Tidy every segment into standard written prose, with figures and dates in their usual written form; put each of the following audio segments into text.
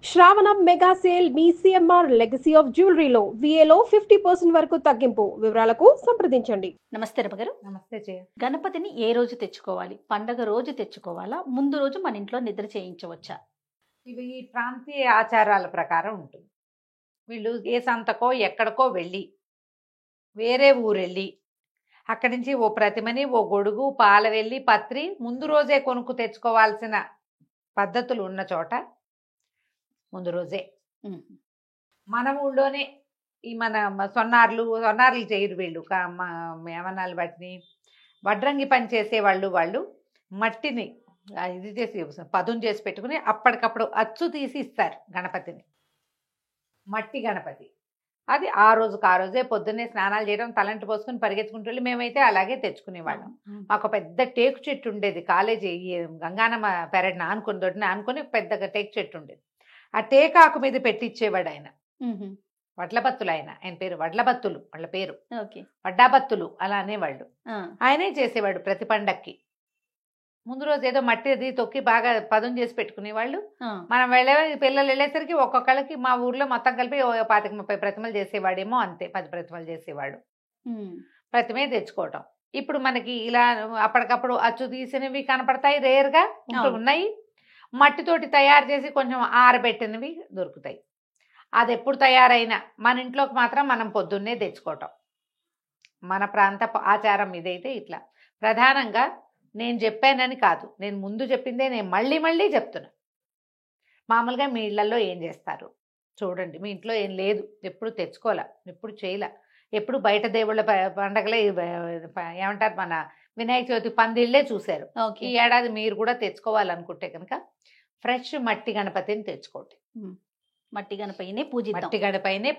శ్రావణ mega sale మీ CMR legacy of జ్యువెలరీలో విఏలో 50% వరకు తగ్గింపు. వివరాలకు సంప్రదించండి. నమస్తే రమగారు. నమస్తే జయ. గణపతిని ఏ రోజు తెచ్చుకోవాలి? పండగ రోజు తెచ్చుకోవాలా, ముందు రోజు మన ఇంట్లో నిద్ర చేయించవచ్చా? ఇవి ప్రాంతీయ ఆచారాల ప్రకారం ఉంటుంది. వీళ్ళు ఏ సంతకో ఎక్కడికో వెళ్ళి వేరే ఊరెళ్ళి అక్కడి నుంచి ఓ ప్రతిమని ఓ గొడుగు పాలవెల్లి పత్రి ముందు రోజే కొనుక్కు తెచ్చుకోవాల్సిన పద్ధతులు ఉన్న చోట ముందు రోజే మన ఊళ్ళోనే ఈ మన సొన్నార్లు చేయరు వీళ్ళు ఏమన్నాళ్ళు వాటిని వడ్రంగి పని చేసేవాళ్ళు మట్టిని ఇది చేసి పదును చేసి పెట్టుకుని అప్పటికప్పుడు అచ్చు తీసి ఇస్తారు గణపతిని. మట్టి గణపతి అది ఆ రోజే పొద్దున్నే స్నానాలు చేయడం, తలంటి పోసుకుని పరిగెత్తుకుంటూ వెళ్ళి మేమైతే అలాగే తెచ్చుకునేవాళ్ళం. మాకు పెద్ద టేకు చెట్టు ఉండేది కాలేజీ గంగానమ్మ పెరడిని ఆనుకొని పెద్దగా టేకు చెట్టు ఉండేది. ఆ టేకాకు మీద పెట్టించేవాడు ఆయన. వడ్లబత్తులు ఆయన పేరు వడ్లబత్తులు, వాళ్ళ పేరు వడ్డాబత్తులు అలా అనేవాళ్ళు. ఆయనే చేసేవాడు ప్రతి పండక్కి. ముందు రోజు ఏదో మట్టి అది తొక్కి బాగా పదం చేసి పెట్టుకునేవాళ్ళు. మనం పిల్లలు వెళ్ళేసరికి ఒక్కొక్కళ్ళకి మా ఊర్లో మొత్తం కలిపి 25-30 ప్రతిమలు చేసేవాడేమో, అంతే 10 ప్రతిమలు చేసేవాడు. ప్రతిమే తెచ్చుకోవటం. ఇప్పుడు మనకి ఇలా అప్పటికప్పుడు అచ్చు తీసినవి కనపడతాయి, రేర్గా ఉన్నాయి. మట్టితోటి తయారు చేసి కొంచెం ఆరబెట్టినవి దొరుకుతాయి. అది ఎప్పుడు తయారైనా మన ఇంట్లోకి మాత్రం మనం పొద్దున్నే తెచ్చుకోవటం మన ప్రాంత ఆచారం. ఇదైతే ఇట్లా ప్రధానంగా నేను చెప్పానని కాదు, నేను ముందు చెప్పిందే నేను మళ్ళీ చెప్తున్నా. మామూలుగా మీ ఇళ్లలో ఏం చేస్తారు చూడండి. మీ ఇంట్లో ఏం లేదు, ఎప్పుడు తెచ్చుకోలే, ఎప్పుడు చేయలే, ఎప్పుడు బయట దేవుళ్ళ పండగలే ఏమంటారు మన వినాయక చవితి పందిళ్ళే చూశారు. ఈ ఏడాది మీరు కూడా తెచ్చుకోవాలనుకుంటే కనుక ఫ్రెష్ మట్టి గణపతిని తెచ్చుకోండి. మట్టి గణపతినే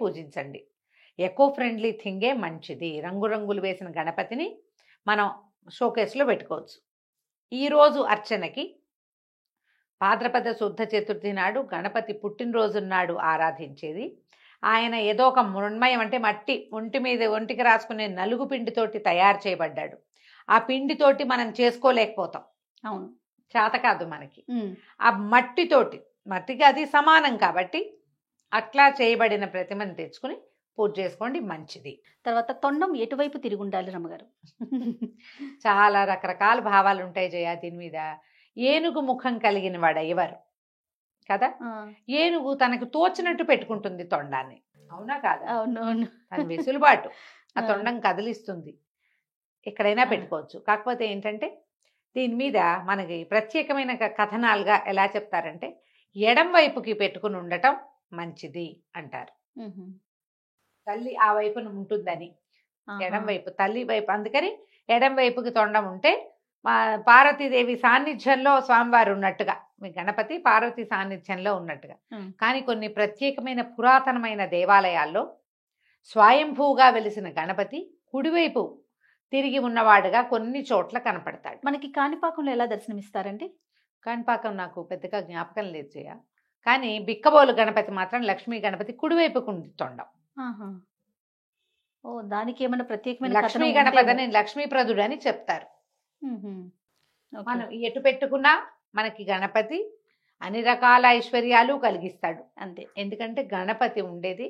పూజించండి. ఎకో ఫ్రెండ్లీ థింగే మంచిది. రంగురంగులు వేసిన గణపతిని మనం షోకేస్లో పెట్టుకోవచ్చు. ఈరోజు అర్చనకి భాద్రపద శుద్ధ చతుర్థి నాడు గణపతి పుట్టినరోజు నాడు ఆరాధించేది. ఆయన ఏదో ఒక మృణ్మయం అంటే మట్టి ఒంటికి రాసుకునే నలుగు పిండితోటి తయారు చేయబడ్డాడు. ఆ పిండితోటి మనం చేసుకోలేకపోతాం, అవును, చేత కాదు మనకి. ఆ మట్టికి అది సమానం కాబట్టి అట్లా చేయబడిన ప్రతిమను తెచ్చుకుని పూజ చేసుకోండి, మంచిది. తర్వాత తొండం ఎటువైపు తిరిగి ఉండాలి రమ్మగారు? చాలా రకరకాల భావాలు ఉంటాయి జయ దీని మీద. ఏనుగు ముఖం కలిగిన వాడు అయ్యవారు కదా. ఏనుగు తనకు తోచినట్టు పెట్టుకుంటుంది తొండాన్ని, అవునా కాదా? అవునవును. తన వెసులుబాటు ఆ తొండం కదిలిస్తుంది, ఎక్కడైనా పెట్టుకోవచ్చు. కాకపోతే ఏంటంటే దీని మీద మనకి ప్రత్యేకమైన కథనాలుగా ఎలా చెప్తారంటే ఎడం వైపుకి పెట్టుకుని ఉండటం మంచిది అంటారు. తల్లి ఆ వైపున ఉంటుందని, ఎడం వైపు తల్లి వైపు, అందుకని ఎడం వైపుకి తొండం ఉంటే మా పార్వతీదేవి సాన్నిధ్యంలో స్వామివారు ఉన్నట్టుగా, మీ గణపతి పార్వతీ సాన్నిధ్యంలో ఉన్నట్టుగా. కానీ కొన్ని ప్రత్యేకమైన పురాతనమైన దేవాలయాల్లో స్వయంభూగా వెలిసిన గణపతి కుడివైపు తిరిగి ఉన్నవాడుగా కొన్ని చోట్ల కనపడతాడు. మనకి కాణిపాకంలో ఎలా దర్శనమిస్తారండి? కాణిపాకం నాకు పెద్దగా జ్ఞాపకం లేదు జయ. కానీ బిక్కబోలు గణపతి మాత్రం లక్ష్మీ గణపతి కుడివైపుకు ఉంది తొండం. దానికి ఏమైనా ప్రత్యేకమైన లక్ష్మీ గణపతి అని లక్ష్మీప్రదుడు అని చెప్తారు. మనం ఎటు పెట్టుకున్నా మనకి గణపతి అన్ని రకాల ఐశ్వర్యాలు కలిగిస్తాడు, అంతే. ఎందుకంటే గణపతి ఉండేది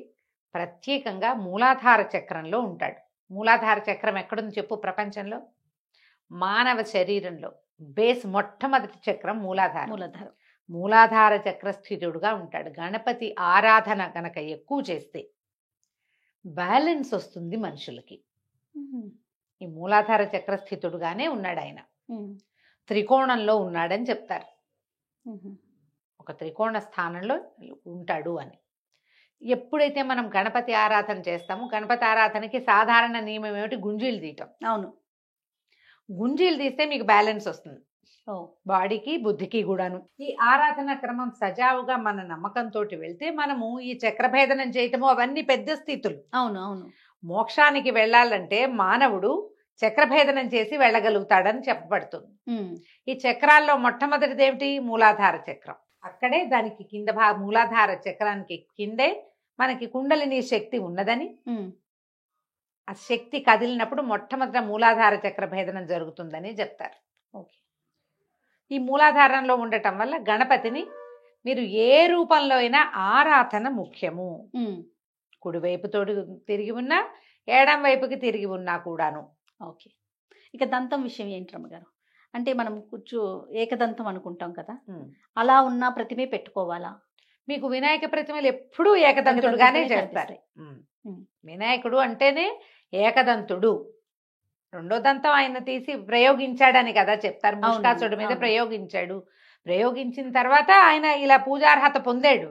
ప్రత్యేకంగా మూలాధార చక్రంలో ఉంటాడు. మూలాధార చక్రం ఎక్కడుంది చెప్పు ప్రపంచంలో? మానవ శరీరంలో బేస్ మొట్టమొదటి చక్రం మూలాధార చక్ర స్థితుడుగా ఉంటాడు. గణపతి ఆరాధన గనక ఎక్కువ చేస్తే బ్యాలెన్స్ వస్తుంది మనుషులకి. ఈ మూలాధార చక్ర స్థితుడుగానే ఉన్నాడు ఆయన. త్రికోణంలో ఉన్నాడని చెప్తారు, ఒక త్రికోణ స్థానంలో ఉంటాడు అని. ఎప్పుడైతే మనం గణపతి ఆరాధన చేస్తామో, గణపతి ఆరాధనకి సాధారణ నియమం ఏమిటి? గుంజీలు తీయటం. అవును, గుంజీలు తీస్తే మీకు బ్యాలెన్స్ వస్తుంది, బాడీకి బుద్ధికి కూడాను. ఈ ఆరాధన క్రమం సజావుగా మన నమ్మకంతో వెళ్తే మనము ఈ చక్రభేదనం చేయటము అవన్నీ పెద్ద స్థితులు. అవును అవును. మోక్షానికి వెళ్ళాలంటే మానవుడు చక్రభేదనం చేసి వెళ్ళగలుగుతాడని చెప్పబడుతుంది. ఈ చక్రాల్లో మొట్టమొదటిది ఏమిటి? మూలాధార చక్రం. అక్కడే దానికి కింద మూలాధార చక్రానికి కిందే మనకి కుండలిని శక్తి ఉన్నదని, ఆ శక్తి కదిలినప్పుడు మొట్టమొదట మూలాధార చక్ర భేదనం జరుగుతుందని చెప్తారు. ఓకే. ఈ మూలాధారంలో ఉండటం వల్ల గణపతిని మీరు ఏ రూపంలో అయినా ఆరాధన ముఖ్యము. కుడివైపు తిరిగి ఉన్నా, ఎడం వైపుకి తిరిగి ఉన్నా కూడాను. ఓకే. ఇక దంతం విషయం ఏంటి రమ్మగారు? అంటే మనం ఏకదంతం అనుకుంటాం కదా, అలా ఉన్న ప్రతిమే పెట్టుకోవాలా? మీకు వినాయక ప్రతిమలు ఎప్పుడూ ఏకదంతుడుగానే చేస్తారు. వినాయకుడు అంటేనే ఏకదంతుడు. రెండో దంతం ఆయన తీసి ప్రయోగించాడని కదా చెప్తారు. ముష్కాసుడి మీద ప్రయోగించాడు. ప్రయోగించిన తర్వాత ఆయన ఇలా పూజార్హత పొందాడు.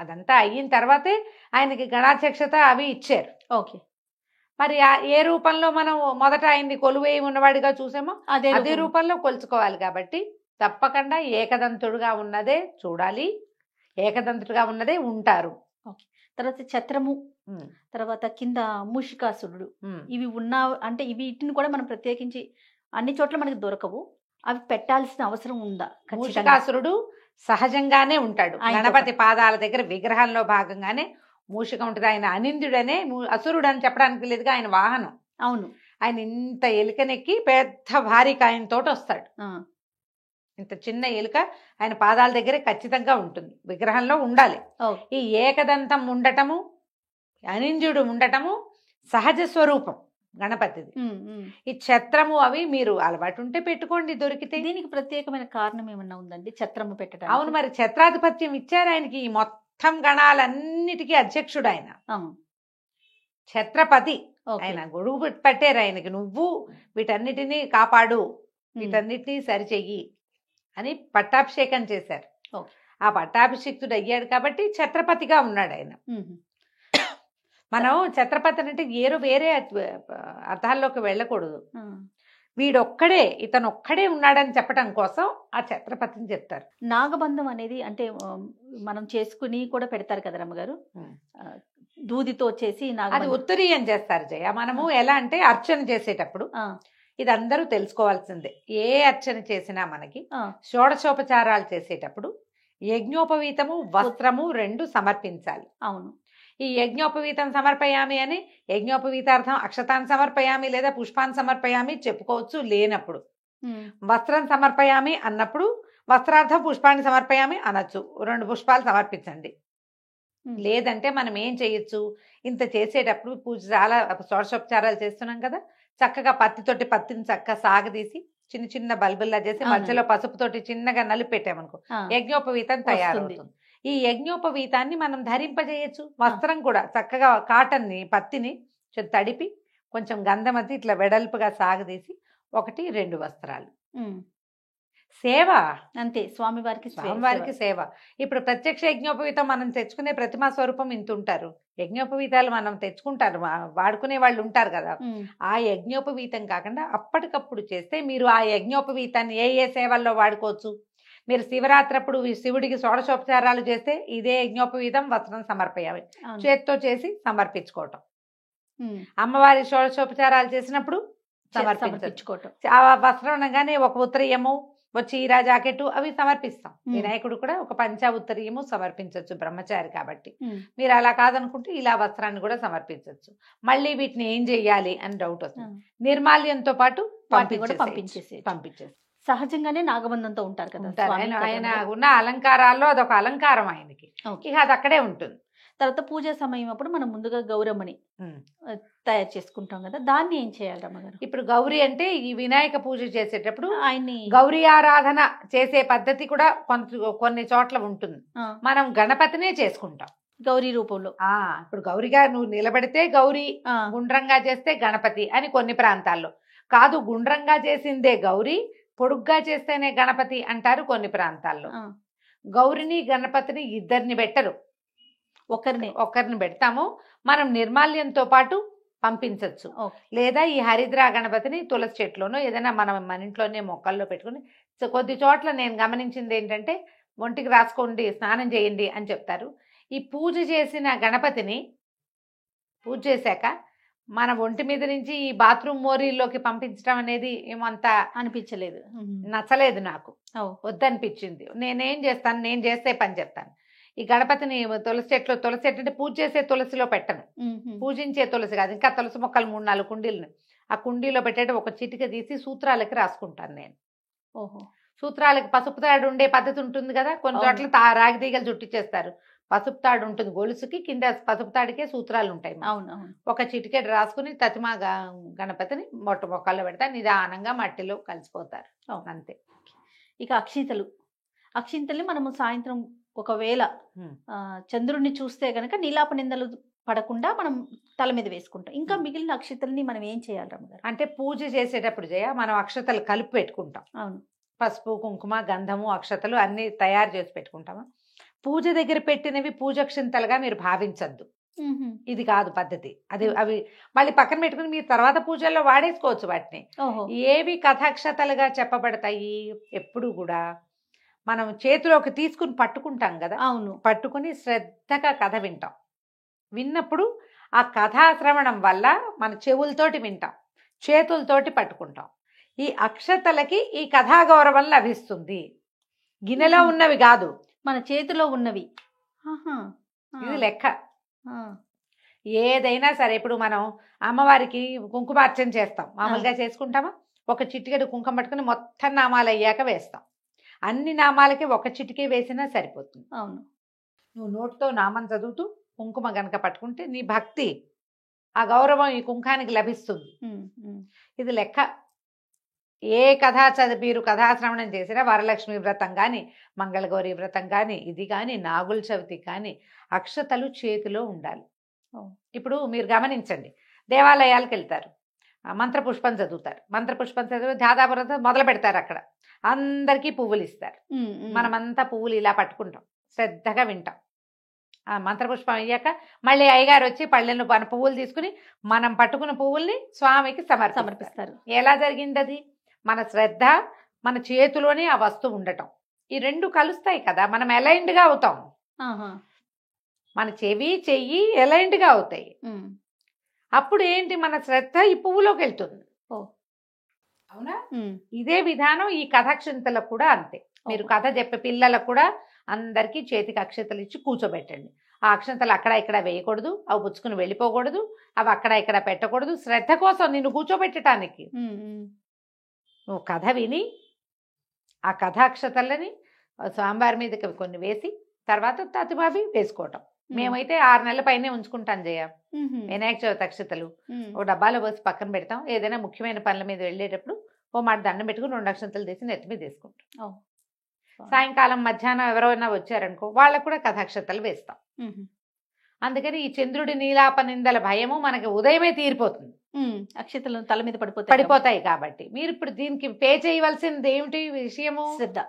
అదంతా అయిన తర్వాతే ఆయనకి గణాధ్యక్షత అవి ఇచ్చారు. ఓకే. మరి ఏ రూపంలో మనం మొదట ఆయన్ని కొలువేయి ఉన్నవాడిగా చూసామో అదే రూపంలో కొలుచుకోవాలి. కాబట్టి తప్పకుండా ఏకదంతుడుగా ఉన్నదే చూడాలి, ఏకదంతుడుగా ఉన్నదే ఉంటారు. ఓకే. తర్వాత ఛత్రము, తర్వాత కింద మూషికాసురుడు, ఇవి ఉన్నా అంటే వీటిని కూడా మనం ప్రత్యేకించి అన్ని చోట్ల మనకి దొరకవు, అవి పెట్టాల్సిన అవసరం ఉందా? మూషికాసురుడు సహజంగానే ఉంటాడు. గణపతి పాదాల దగ్గర విగ్రహంలో భాగంగానే మూషిక ఉంటుంది. ఆయన అనింద్యుడనే అసురుడు అని చెప్పడానికి లేదుగా, ఆయన వాహనం. అవును. ఆయన ఇంత ఎలుకనెక్కి పెద్ద భారీ కాయంతో వస్తాడు. ఇంత చిన్న ఎలుక ఆయన పాదాల దగ్గరే ఖచ్చితంగా ఉంటుంది, విగ్రహంలో ఉండాలి. ఈ ఏకదంతం ఉండటము, అనింద్యుడు ఉండటము సహజ స్వరూపం గణపతిది. ఈ ఛత్రము అవి మీరు అలవాటు ఉంటే పెట్టుకోండి, దొరికితే. దీనికి ప్రత్యేకమైన కారణం ఏమన్నా ఉందండి ఛత్రము పెట్టడం? అవును, మరి ఛత్రాధిపత్యం ఇచ్చారు ఆయనకి. ఈ మొత్తం గణాలన్నిటికీ అధ్యక్షుడు ఆయన, ఛత్రపతి. ఆయన గొడుగు పట్టారు ఆయనకి, నువ్వు వీటన్నిటినీ కాపాడు, వీటన్నిటినీ సరిచెయ్యి అని పట్టాభిషేకం చేశారు. ఆ పట్టాభిషిక్తుడు అయ్యాడు కాబట్టి ఛత్రపతిగా ఉన్నాడు ఆయన. మనం ఛత్రపతి అంటే వేరే అర్థాల్లోకి వెళ్ళకూడదు. వీడొక్కడే, ఇతనొక్కడే ఉన్నాడని చెప్పడం కోసం ఆ ఛత్రపతిని చెప్తారు. నాగబంధం అనేది అంటే మనం చేసుకుని కూడా పెడతారు కదా రమ్మగారు, దూదితో చేసి అది ఉత్తరీయం చేస్తారు జయ. మనము ఎలా అంటే అర్చన చేసేటప్పుడు ఇది అందరూ తెలుసుకోవాల్సిందే. ఏ అర్చన చేసినా మనకి షోడశోపచారాలు చేసేటప్పుడు యజ్ఞోపవీతము, వస్త్రము రెండు సమర్పించాలి. అవును. ఈ యజ్ఞోపవీతం సమర్పయామి అని యజ్ఞోపవీతార్థం అక్షతాన్ని సమర్పయామి లేదా పుష్పాన్ని సమర్పయామి చెప్పుకోవచ్చు. లేనప్పుడు వస్త్రం సమర్పయామి అన్నప్పుడు వస్త్రార్థం పుష్పాన్ని సమర్పయామి అనొచ్చు, 2 పుష్పాలు సమర్పించండి. లేదంటే మనం ఏం చేయొచ్చు, ఇంత చేసేటప్పుడు పూజ చాలా షోడశోపచారాలు చేస్తున్నాం కదా, చక్కగా పత్తిని చక్కగా సాగదీసి చిన్న చిన్న బల్బుల్లా చేసి మధ్యలో పసుపుతోటి చిన్నగా నలిపి పెట్టామనుకో యజ్ఞోపవీతం తయారవుతుంది. ఈ యజ్ఞోపవీతాన్ని మనం ధరింపజేయచ్చు. వస్త్రం కూడా చక్కగా కాటన్ని, పత్తిని తడిపి కొంచెం గంధమతి ఇట్లా వెడల్పుగా సాగదీసి 1-2 వస్త్రాలు. సేవ అంతే, స్వామివారికి సేవ. ఇప్పుడు ప్రత్యక్ష యజ్ఞోపవీతం మనం తెచ్చుకునే ప్రతిమా స్వరూపం ఇంత ఉంటారు. యజ్ఞోపవీతాలు మనం తెచ్చుకుంటారు, వాడుకునే వాళ్ళు ఉంటారు కదా. ఆ యజ్ఞోపవీతం కాకుండా అప్పటికప్పుడు చేస్తే మీరు ఆ యజ్ఞోపవీతాన్ని ఏ సేవల్లో వాడుకోవచ్చు. మీరు శివరాత్రి అప్పుడు శివుడికి షోడశోపచారాలు చేస్తే ఇదే యజ్ఞోపవీతం వస్త్రం సమర్పయాలి, చేత్తో చేసి సమర్పించుకోవటం. అమ్మవారి షోడశోపచారాలు చేసినప్పుడు సమర్పించుకోవటం. ఆ వస్త్రం అనగానే ఒక ఉత్తరీయము, చీర, జాకెట్ అవి సమర్పిస్తాం. వినాయకుడు కూడా ఒక పంచా ఉత్తరీయము సమర్పించవచ్చు, బ్రహ్మచారి కాబట్టి. మీరు అలా కాదనుకుంటే ఇలా వస్త్రాన్ని కూడా సమర్పించవచ్చు. మళ్ళీ వీటిని ఏం చెయ్యాలి అని డౌట్ వస్తుంది. నిర్మాల్యంతో పాటు పంపించేసి సహజంగానే నాగబంధంతో ఉంటారు కదా ఆయన ఉన్న అలంకారాల్లో అదొక అలంకారం ఆయనకి, ఇక అది అక్కడే ఉంటుంది. తర్వాత పూజా సమయం అప్పుడు మనం ముందుగా గౌరమ్మని తయారు చేసుకుంటాం కదా, దాన్ని ఏం చేయాలి రమ్మగారు? ఇప్పుడు గౌరీ అంటే ఈ వినాయక పూజ చేసేటప్పుడు ఆయన్ని గౌరీ ఆరాధన చేసే పద్ధతి కూడా కొన్ని చోట్ల ఉంటుంది. మనం గణపతినే చేసుకుంటాం గౌరీ రూపంలో. ఇప్పుడు గౌరీగా నువ్వు నిలబడితే గౌరీ, గుండ్రంగా చేస్తే గణపతి అని కొన్ని ప్రాంతాల్లో. కాదు, గుండ్రంగా చేసిందే గౌరీ, పొడుగ్గా చేస్తేనే గణపతి అంటారు కొన్ని ప్రాంతాల్లో. గౌరిని గణపతిని ఇద్దరిని పెట్టరు, ఒకరిని పెడతాము. మనం నిర్మాల్యంతో పాటు పంపించవచ్చు. లేదా ఈ హరిద్రా గణపతిని తులసి చెట్లోనో ఏదైనా మన ఇంట్లోనే మొక్కల్లో పెట్టుకుని, కొద్ది చోట్ల నేను గమనించింది ఏంటంటే ఒంటికి రాసుకోండి, స్నానం చేయండి అని చెప్తారు. ఈ పూజ చేసిన గణపతిని పూజ చేశాక మన ఒంటి మీద నుంచి ఈ బాత్రూమ్ మోరీల్లోకి పంపించడం అనేది ఏమంత అనిపించలేదు, నచ్చలేదు నాకు, వద్దనిపించింది. నేనేం చేస్తాను, నేను చేస్తే పని చెప్తాను. ఈ గణపతిని తులసి చెట్లు అంటే పూజ చేసే తులసిలో పెట్టను, పూజించే తులసి కాదు, ఇంకా తులసి మొక్కలు 3-4 కుండీలను ఆ కుండీలో పెట్టేట ఒక చిటిక తీసి సూత్రాలకి రాసుకుంటాను నేను. సూత్రాలకి పసుపు తాడు ఉండే పద్ధతి ఉంటుంది కదా, కొన్ని అవును. చోట్ల రాగి తీగలు చుట్టించేస్తారు. పసుపు తాడు ఉంటుంది గొలుసుకి, కింద పసుపు తాడికే సూత్రాలు ఉంటాయి. అవును అవును ఒక చిటికెడు రాసుకుని తతిమా గణపతిని మొక్కల్లో పెడతారు, నిదానంగా మట్టిలో కలిసిపోతారు. అవును. అంతే. ఇక అక్షింతల్ని మనము సాయంత్రం ఒకవేళ ఉమ్. చంద్రుడిని చూస్తే గనక నీలాప నిందలు పడకుండా మనం తల మీద వేసుకుంటాం. ఇంకా మిగిలిన అక్షింతల్ని మనం ఏం చేయాలి రమ్మగారు? అంటే పూజ చేసేటప్పుడు మనం అక్షతలు కలిపి పెట్టుకుంటాం. అవును. పసుపు, కుంకుమ, గంధము, అక్షతలు అన్ని తయారు చేసి పెట్టుకుంటామా. పూజ దగ్గర పెట్టినవి పూజక్షింతలుగా మీరు భావించద్దు. ఇది కాదు పద్ధతి. అవి మళ్ళీ పక్కన పెట్టుకుని మీరు తర్వాత పూజల్లో వాడేసుకోవచ్చు వాటిని. ఓహో. ఏవి కథాక్షతలుగా చెప్పబడతాయి ఎప్పుడు కూడా మనం చేతిలోకి తీసుకుని పట్టుకుంటాం కదా. అవును. పట్టుకుని శ్రద్ధగా కథ వింటాం. విన్నప్పుడు ఆ కథాశ్రవణం వల్ల మన చెవులతోటి వింటాం, చేతులతోటి పట్టుకుంటాం. ఈ అక్షతలకి ఈ కథాగౌరవం లభిస్తుంది. గిన్నెలో ఉన్నవి కాదు, మన చేతిలో ఉన్నవి. ఇది లెక్క. ఏదైనా సరే ఇప్పుడు మనం అమ్మవారికి కుంకుమార్చన చేస్తాం, మామూలుగా చేసుకుంటామా. ఒక చిటికెడు కుంకుమ పట్టుకుని మొత్తం నామాలు అయ్యాక వేస్తాం. అన్ని నామాలకి ఒక చిటికే వేసినా సరిపోతుంది. అవును. నువ్వు నోటితో నామం చదువుతూ కుంకుమ గనక పట్టుకుంటే నీ భక్తి, ఆ గౌరవం ఈ కుంకానికి లభిస్తుంది. ఇది లెక్క. ఏ కథా మీరు కథాశ్రవణం చేసినా వరలక్ష్మి వ్రతం కానీ, మంగళగౌరి వ్రతం కానీ, ఇది కానీ, నాగుల చవితి కానీ అక్షతలు చేతిలో ఉండాలి. ఇప్పుడు మీరు గమనించండి, దేవాలయాలకు వెళ్తారు, మంత్రపుష్పం చదువుతారు. మంత్రపుష్పం చదివి దాదాపు మొదలు పెడతారు. అక్కడ అందరికీ పువ్వులు ఇస్తారు. మనమంతా పువ్వులు ఇలా పట్టుకుంటాం, శ్రద్ధగా వింటాం. ఆ మంత్రపుష్పం అయ్యాక మళ్ళీ అయ్యగారు వచ్చి పళ్ళెను పువ్వులు తీసుకుని మనం పట్టుకున్న పువ్వుల్ని స్వామికి సమర్పిస్తారు. ఎలా జరిగింది అది? మన శ్రద్ధ, మన చేతిలోనే ఆ వస్తువు ఉండటం, ఈ రెండు కలుస్తాయి కదా, మనం అలైన్డ్గా అవుతాం. మన చెయ్యి అలైన్డ్గా అవుతాయి. అప్పుడు ఏంటి, మన శ్రద్ధ ఈ పువ్వులోకి వెళ్తుంది. అవునా? ఇదే విధానం ఈ కథాక్షంతలకు కూడా అంతే. మీరు కథ చెప్పే పిల్లలకు కూడా అందరికీ చేతికి అక్షతలు ఇచ్చి కూర్చోబెట్టండి. ఆ అక్షంతలు అక్కడ ఇక్కడ వేయకూడదు, అవి పుచ్చుకుని వెళ్ళిపోకూడదు, అవి అక్కడ ఇక్కడ పెట్టకూడదు. శ్రద్ధ కోసం నిన్ను కూర్చోబెట్టడానికి నువ్వు కథ విని ఆ కథాక్షతలని స్వామివారి మీదకి కొన్ని వేసి తర్వాత తతిమావి వేసుకోవటం. మేమైతే 6 నెలల పైనే ఉంచుకుంటాం జయ. వినాయక చవితి అక్షతలు ఒక డబ్బాలో పోసి పక్కన పెడతాం. ఏదైనా ముఖ్యమైన పనుల మీద వెళ్ళేటప్పుడు ఓ మాట దండం పెట్టుకుని 2 అక్షంతలు తీసి నెత్తి మీద వేసుకుంటాం. సాయంకాలం మధ్యాహ్నం ఎవరైనా వచ్చారనుకో వాళ్ళకు కూడా కథాక్షతలు వేస్తాం. అందుకని ఈ చంద్రుడి నీలాప నిందల భయము మనకి ఉదయమే తీరిపోతుంది. అక్షతలు తల మీద పడిపోతాయి కాబట్టి మీరు ఇప్పుడు దీనికి పే చేయవలసింది ఏమిటి విషయము? శ్రద్ధ.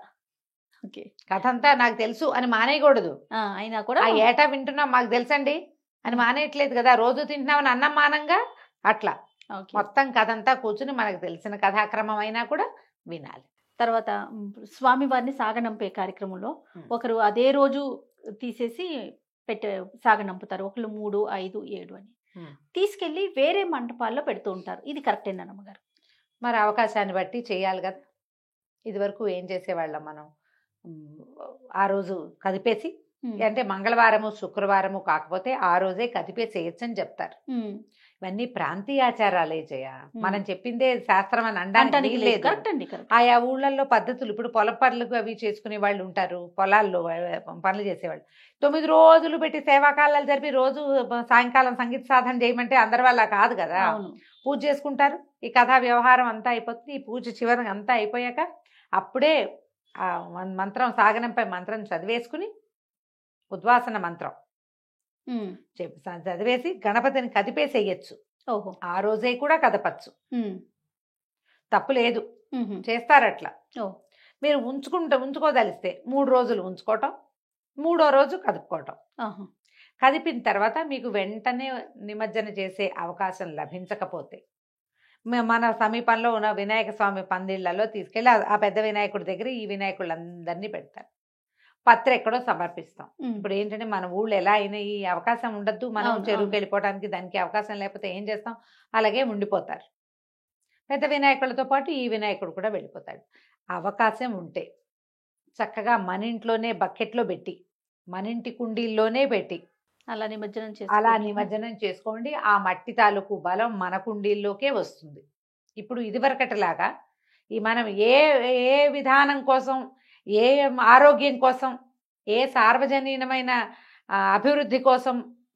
కథ అంతా నాకు తెలుసు అని మానేయకూడదు. అయినా కూడా ఏటా వింటున్నాం మాకు తెలుసండి అని మానేయట్లేదు కదా. రోజు తింటున్నామని అన్నం మానంగా అట్లా మొత్తం కథ అంతా కూర్చుని మనకు తెలిసిన కథాక్రమం అయినా కూడా వినాలి. తర్వాత స్వామివారిని సాగనంపే కార్యక్రమంలో ఒకరు అదే రోజు తీసేసి సాగనంపుతారు. ఒకళ్ళు 3, 5, 7 అని తీసుకెళ్లి వేరే మంటపాల్లో పెడుతూ ఉంటారు. ఇది కరెక్టేనా అమ్మగారు? మరి అవకాశాన్ని బట్టి చేయాలి కదా. ఇదివరకు ఏం చేసేవాళ్ళం మనం, ఆ రోజు కదిపేసి, అంటే మంగళవారము శుక్రవారము కాకపోతే ఆ రోజే కదిపేసేయచ్చు అని చెప్తారు. ఇవన్నీ ప్రాంతీయాచారాలే చేయ. మనం చెప్పిందే శాస్త్రం అని అనడానికి లేదు. ఆయా ఊళ్ళల్లో పద్ధతులు. ఇప్పుడు పొలం పనులకు అవి చేసుకునే వాళ్ళు ఉంటారు, పొలాల్లో పనులు చేసేవాళ్ళు 9 రోజులు పెట్టి సేవాకాలాలు జరిపి రోజు సాయంకాలం సంగీత సాధన చేయమంటే అందరి వల్ల కాదు కదా. పూజ చేసుకుంటారు, ఈ కథా వ్యవహారం అంతా అయిపోతుంది. ఈ పూజ చివరి అంతా అయిపోయాక అప్పుడే ఆ మంత్రం సాగనంపై మంత్రం చదివేసుకుని ఉద్వాసన మంత్రం చదివేసి గణపతిని కదిపేసేయచ్చు. ఆ రోజే కూడా కదపచ్చు, తప్పు లేదు. చేస్తారట్లా. మీరు ఉంచుకోదలిస్తే 3 రోజులు ఉంచుకోవటం, 3వ రోజు కదుపుకోవటం. కదిపిన తర్వాత మీకు వెంటనే నిమజ్జన చేసే అవకాశం లభించకపోతే మన సమీపంలో ఉన్న వినాయక స్వామి పందిళ్లలో తీసుకెళ్ళి ఆ పెద్ద వినాయకుడి దగ్గర ఈ వినాయకులందరినీ పెడతారు. పత్ర ఎక్కడో సమర్పిస్తాం. ఇప్పుడు ఏంటంటే మన ఊళ్ళో ఎలా అయినా ఈ అవకాశం ఉండద్దు, మనం చెరువుకి వెళ్ళిపోవడానికి దానికి అవకాశం లేకపోతే ఏం చేస్తాం, అలాగే ఉండిపోతారు. పెద్ద వినాయకులతో పాటు ఈ వినాయకుడు కూడా వెళ్ళిపోతాడు. అవకాశం ఉంటే చక్కగా మన ఇంట్లోనే బకెట్లో పెట్టి, మన ఇంటి కుండీల్లోనే పెట్టి అలా నిమజ్జనం చేసుకోండి. ఆ మట్టి తాలూకు బలం మన కుండీల్లోకే వస్తుంది. ఇప్పుడు ఇదివరకటిలాగా మనం ఏ ఏ విధానం కోసం, ఏ ఆరోగ్యం కోసం, ఏ సార్వజనీనమైన అభివృద్ధి కోసం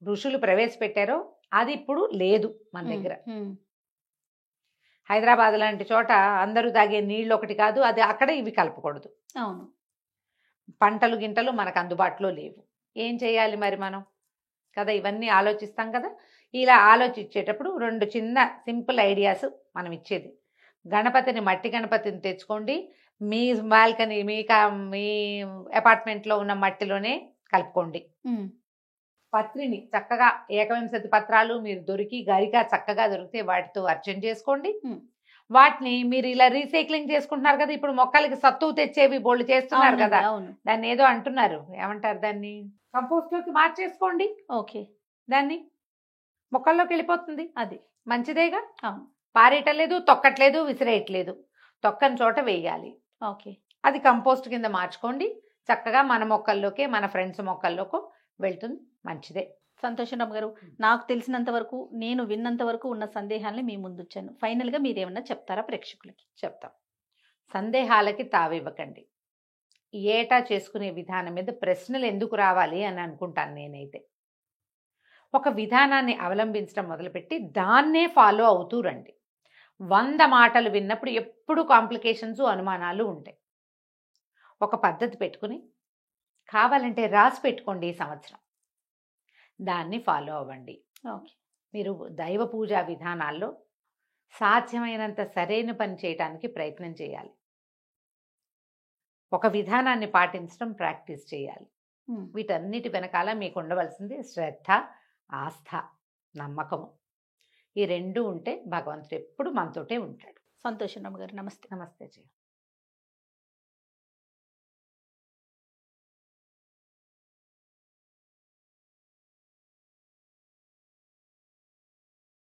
ఋషులు ప్రవేశపెట్టారో అది ఇప్పుడు లేదు మన దగ్గర. హైదరాబాద్ లాంటి చోట అందరూ తాగే నీళ్ళు ఒకటి కాదు, అది అక్కడ ఇవి కలపకూడదు. అవును. పంటలు గింటలు మనకు అందుబాటులో లేవు. ఏం చేయాలి మరి మనం కదా, ఇవన్నీ ఆలోచిస్తాం కదా. ఇలా ఆలోచించేటప్పుడు 2 చిన్న సింపుల్ ఐడియాస్ మనం ఇచ్చేది. గణపతిని, మట్టి గణపతిని తెచ్చుకోండి. మీ బాల్కనీ, మీ అపార్ట్మెంట్లో ఉన్న మట్టిలోనే కలుపుకోండి. పత్రిని చక్కగా ఏకవింశతి పత్రాలు మీరు దొరికి గరిక చక్కగా దొరికితే వాటితో అర్చన చేసుకోండి. వాటిని మీరు ఇలా రీసైక్లింగ్ చేసుకుంటున్నారు కదా, ఇప్పుడు మొక్కలకి సత్తువు తెచ్చేవి బోళ్ళు చేస్తున్నారు కదా, దాన్ని ఏదో అంటున్నారు, ఏమంటారు దాన్ని, కంపోస్ట్ లోకి మార్చేసుకోండి. ఓకే, దాన్ని మొక్కల్లోకి వెళ్ళిపోతుంది. అది మంచిదేగా. పారేయటలేదు, తొక్కట్లేదు, విసిరేయట్లేదు, తొక్కని చోట వేయాలి. ఓకే, అది కంపోస్ట్ కింద మార్చుకోండి. చక్కగా మన మొక్కల్లోకి, మన ఫ్రెండ్స్ మొక్కల్లోకి వెళ్తుంది. మంచిదే. సంతోషం రమ్మ గారు. నాకు తెలిసినంత వరకు, నేను విన్నంత వరకు ఉన్న సందేహాలని మీ ముందు వచ్చాను. ఫైనల్గా మీరేమన్నా చెప్తారా ప్రేక్షకులకి? చెప్తాం. సందేహాలకి తావివ్వకండి. ఏటా చేసుకునే విధానం మీద ప్రశ్నలు ఎందుకు రావాలి అని అనుకుంటాను నేనైతే. ఒక విధానాన్ని అవలంబించడం మొదలుపెట్టి దాన్నే ఫాలో అవుతూ రండి. 100 మాటలు విన్నప్పుడు ఎప్పుడు కాంప్లికేషన్స్, అనుమానాలు ఉంటాయి. ఒక పద్ధతి పెట్టుకుని కావాలంటే రాసి పెట్టుకోండి ఈ సంవత్సరం, దాన్ని ఫాలో అవ్వండి. ఓకే, మీరు దైవ పూజా విధానాల్లో సాధ్యమైనంత సరైన పని చేయడానికి ప్రయత్నం చేయాలి. ఒక విధానాన్ని పాటించడం ప్రాక్టీస్ చేయాలి. వీటన్నిటి వెనకాల మీకు ఉండవలసింది శ్రద్ధ, ఆస్థ, నమ్మకము. ఈ 2 ఉంటే భగవంతుడు ఎప్పుడు మనతోటే ఉంటాడు. సంతోషం రమ్మ గారు. నమస్తే. నమస్తే జయ.